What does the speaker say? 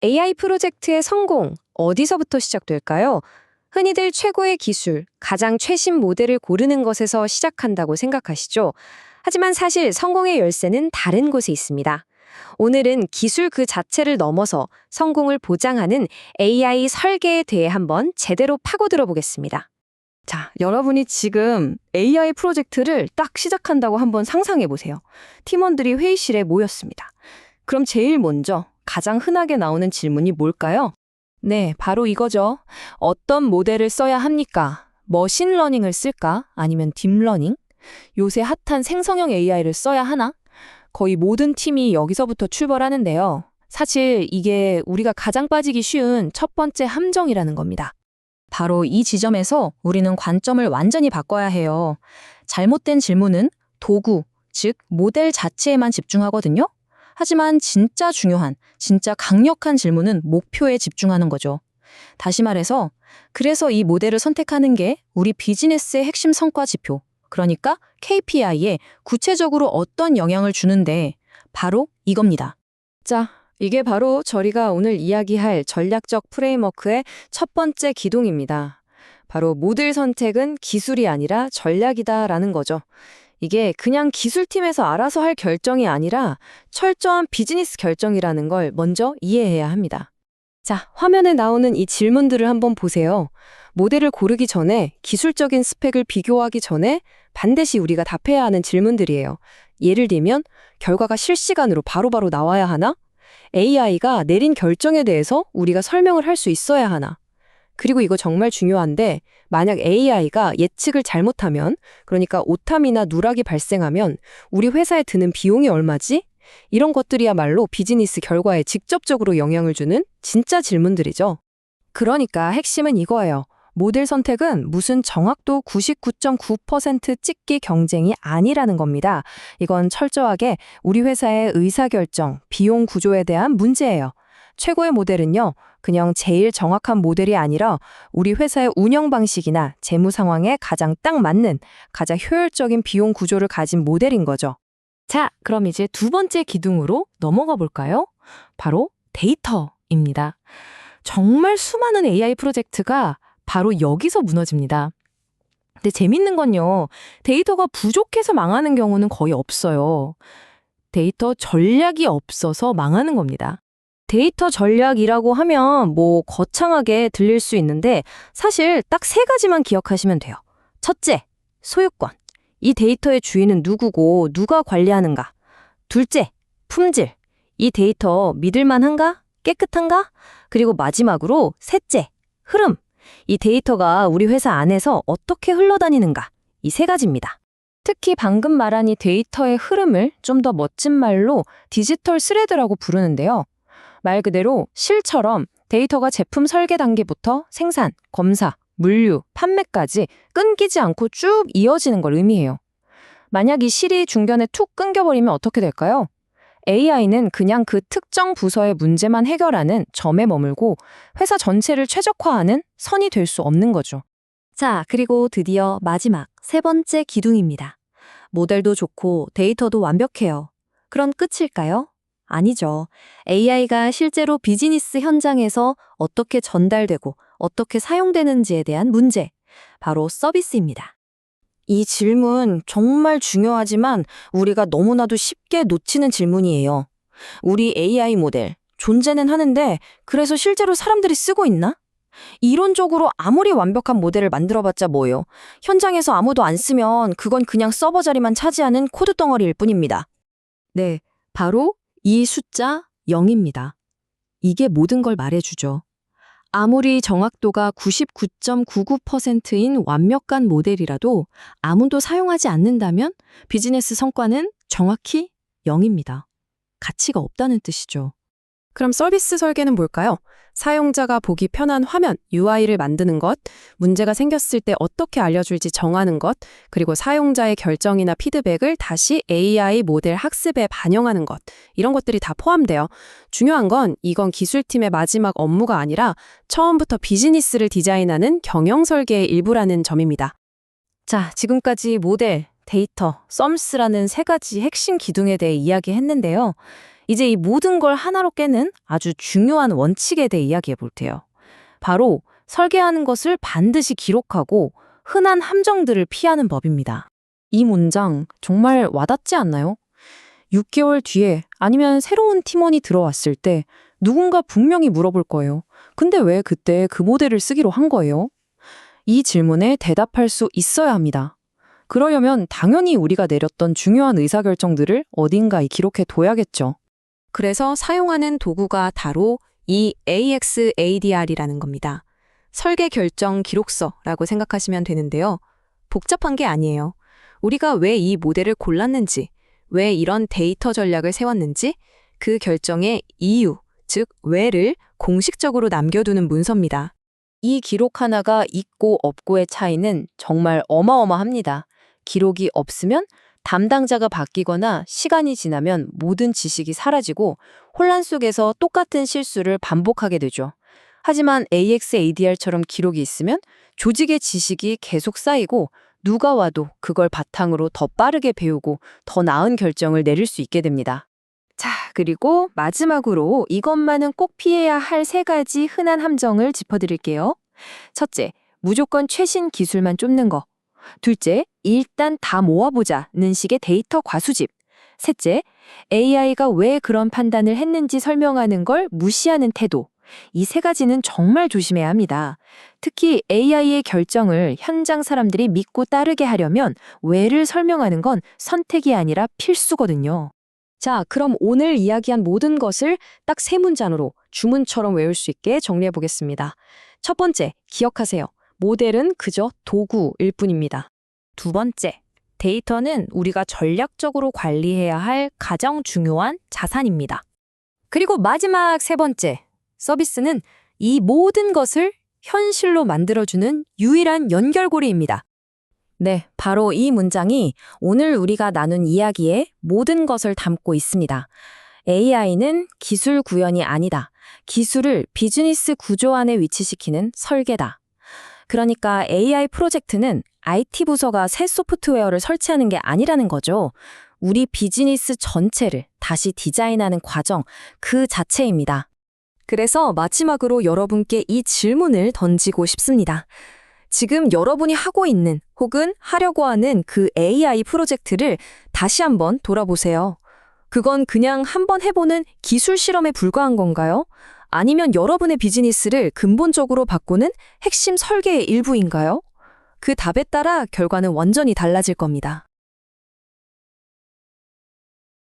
AI 프로젝트의 성공, 어디서부터 시작될까요? 흔히들 최고의 기술, 가장 최신 모델을 고르는 것에서 시작한다고 생각하시죠? 하지만 사실 성공의 열쇠는 다른 곳에 있습니다. 오늘은 기술 그 자체를 넘어서 성공을 보장하는 AI 설계에 대해 한번 제대로 파고들어 보겠습니다. 자, 여러분이 지금 AI 프로젝트를 딱 시작한다고 한번 상상해 보세요. 팀원들이 회의실에 모였습니다. 그럼 제일 먼저 가장 흔하게 나오는 질문이 뭘까요? 네, 바로 이거죠. 어떤 모델을 써야 합니까? 머신러닝을 쓸까? 아니면 딥러닝? 요새 핫한 생성형 AI를 써야 하나? 거의 모든 팀이 여기서부터 출발하는데요. 사실 이게 우리가 가장 빠지기 쉬운 첫 번째 함정이라는 겁니다. 바로 이 지점에서 우리는 관점을 완전히 바꿔야 해요. 잘못된 질문은 도구, 즉 모델 자체에만 집중하거든요. 하지만 진짜 중요한, 진짜 강력한 질문은 목표에 집중하는 거죠. 다시 말해서, 그래서 이 모델을 선택하는 게 우리 비즈니스의 핵심 성과 지표, 그러니까 KPI에 구체적으로 어떤 영향을 주는데 바로 이겁니다. 자, 이게 바로 저희가 오늘 이야기할 전략적 프레임워크의 첫 번째 기둥입니다. 바로 모델 선택은 기술이 아니라 전략이다라는 거죠. 이게 그냥 기술팀에서 알아서 할 결정이 아니라 철저한 비즈니스 결정이라는 걸 먼저 이해해야 합니다. 자, 화면에 나오는 이 질문들을 한번 보세요. 모델을 고르기 전에 기술적인 스펙을 비교하기 전에 반드시 우리가 답해야 하는 질문들이에요. 예를 들면 결과가 실시간으로 바로바로 나와야 하나? AI가 내린 결정에 대해서 우리가 설명을 할 수 있어야 하나? 그리고 이거 정말 중요한데 만약 AI가 예측을 잘못하면, 그러니까 오타미나 누락이 발생하면 우리 회사에 드는 비용이 얼마지? 이런 것들이야말로 비즈니스 결과에 직접적으로 영향을 주는 진짜 질문들이죠. 그러니까 핵심은 이거예요. 모델 선택은 무슨 정확도 99.9% 찍기 경쟁이 아니라는 겁니다. 이건 철저하게 우리 회사의 의사결정, 비용 구조에 대한 문제예요. 최고의 모델은요, 그냥 제일 정확한 모델이 아니라 우리 회사의 운영 방식이나 재무 상황에 가장 딱 맞는, 가장 효율적인 비용 구조를 가진 모델인 거죠. 자, 그럼 이제 두 번째 기둥으로 넘어가 볼까요? 바로 데이터입니다. 정말 수많은 AI 프로젝트가 바로 여기서 무너집니다. 근데 재밌는 건요, 데이터가 부족해서 망하는 경우는 거의 없어요. 데이터 전략이 없어서 망하는 겁니다. 데이터 전략이라고 하면 거창하게 들릴 수 있는데 사실 딱 세 가지만 기억하시면 돼요. 첫째, 소유권. 이 데이터의 주인은 누구고 누가 관리하는가. 둘째, 품질. 이 데이터 믿을만한가? 깨끗한가? 그리고 마지막으로 셋째, 흐름. 이 데이터가 우리 회사 안에서 어떻게 흘러다니는가. 이 세 가지입니다. 특히 방금 말한 이 데이터의 흐름을 좀 더 멋진 말로 디지털 스레드라고 부르는데요. 말 그대로 실처럼 데이터가 제품 설계 단계부터 생산, 검사, 물류, 판매까지 끊기지 않고 쭉 이어지는 걸 의미해요. 만약 이 실이 중간에 툭 끊겨버리면 어떻게 될까요? AI는 그냥 그 특정 부서의 문제만 해결하는 점에 머물고 회사 전체를 최적화하는 선이 될 수 없는 거죠. 자, 그리고 드디어 마지막 세 번째 기둥입니다. 모델도 좋고 데이터도 완벽해요. 그럼 끝일까요? 아니죠. AI가 실제로 비즈니스 현장에서 어떻게 전달되고 어떻게 사용되는지에 대한 문제, 바로 서비스입니다. 이 질문 정말 중요하지만 우리가 너무나도 쉽게 놓치는 질문이에요. 우리 AI 모델, 존재는 하는데 그래서 실제로 사람들이 쓰고 있나? 이론적으로 아무리 완벽한 모델을 만들어봤자 뭐예요? 현장에서 아무도 안 쓰면 그건 그냥 서버 자리만 차지하는 코드 덩어리일 뿐입니다. 네, 바로 이 숫자 0입니다. 이게 모든 걸 말해주죠. 아무리 정확도가 99.99%인 완벽한 모델이라도 아무도 사용하지 않는다면 비즈니스 성과는 정확히 0입니다. 가치가 없다는 뜻이죠. 그럼 서비스 설계는 뭘까요? 사용자가 보기 편한 화면, UI를 만드는 것, 문제가 생겼을 때 어떻게 알려줄지 정하는 것, 그리고 사용자의 결정이나 피드백을 다시 AI 모델 학습에 반영하는 것, 이런 것들이 다 포함돼요. 중요한 건 이건 기술팀의 마지막 업무가 아니라 처음부터 비즈니스를 디자인하는 경영 설계의 일부라는 점입니다. 자, 지금까지 모델, 데이터, 썸스라는 세 가지 핵심 기둥에 대해 이야기했는데요. 이제 이 모든 걸 하나로 깨는 아주 중요한 원칙에 대해 이야기해 볼게요. 바로 설계하는 것을 반드시 기록하고 흔한 함정들을 피하는 법입니다. 이 문장 정말 와닿지 않나요? 6개월 뒤에 아니면 새로운 팀원이 들어왔을 때 누군가 분명히 물어볼 거예요. 근데 왜 그때 그 모델을 쓰기로 한 거예요? 이 질문에 대답할 수 있어야 합니다. 그러려면 당연히 우리가 내렸던 중요한 의사결정들을 어딘가에 기록해 둬야겠죠. 그래서 사용하는 도구가 바로 이 AXADR이라는 겁니다. 설계 결정 기록서라고 생각하시면 되는데요. 복잡한 게 아니에요. 우리가 왜 이 모델을 골랐는지, 왜 이런 데이터 전략을 세웠는지, 그 결정의 이유, 즉 왜를 공식적으로 남겨두는 문서입니다. 이 기록 하나가 있고 없고의 차이는 정말 어마어마합니다. 기록이 없으면 담당자가 바뀌거나 시간이 지나면 모든 지식이 사라지고 혼란 속에서 똑같은 실수를 반복하게 되죠. 하지만 AXADR처럼 기록이 있으면 조직의 지식이 계속 쌓이고 누가 와도 그걸 바탕으로 더 빠르게 배우고 더 나은 결정을 내릴 수 있게 됩니다. 자, 그리고 마지막으로 이것만은 꼭 피해야 할 3가지 흔한 함정을 짚어드릴게요. 첫째, 무조건 최신 기술만 쫓는 거. 둘째, 일단 다 모아보자는 식의 데이터 과수집. 셋째, AI가 왜 그런 판단을 했는지 설명하는 걸 무시하는 태도. 이 3가지는 정말 조심해야 합니다. 특히 AI의 결정을 현장 사람들이 믿고 따르게 하려면 왜를 설명하는 건 선택이 아니라 필수거든요. 자, 그럼 오늘 이야기한 모든 것을 딱 3문장으로 주문처럼 외울 수 있게 정리해 보겠습니다. 첫 번째, 기억하세요. 모델은 그저 도구일 뿐입니다. 두 번째, 데이터는 우리가 전략적으로 관리해야 할 가장 중요한 자산입니다. 그리고 마지막 3번째, 서비스는 이 모든 것을 현실로 만들어주는 유일한 연결고리입니다. 네, 바로 이 문장이 오늘 우리가 나눈 이야기의 모든 것을 담고 있습니다. AI는 기술 구현이 아니다. 기술을 비즈니스 구조 안에 위치시키는 설계다. 그러니까 AI 프로젝트는 IT 부서가 새 소프트웨어를 설치하는 게 아니라는 거죠. 우리 비즈니스 전체를 다시 디자인하는 과정, 그 자체입니다. 그래서 마지막으로 여러분께 이 질문을 던지고 싶습니다. 지금 여러분이 하고 있는 혹은 하려고 하는 그 AI 프로젝트를 다시 한번 돌아보세요. 그건 그냥 한번 해보는 기술 실험에 불과한 건가요? 아니면 여러분의 비즈니스를 근본적으로 바꾸는 핵심 설계의 일부인가요? 그 답에 따라 결과는 완전히 달라질 겁니다.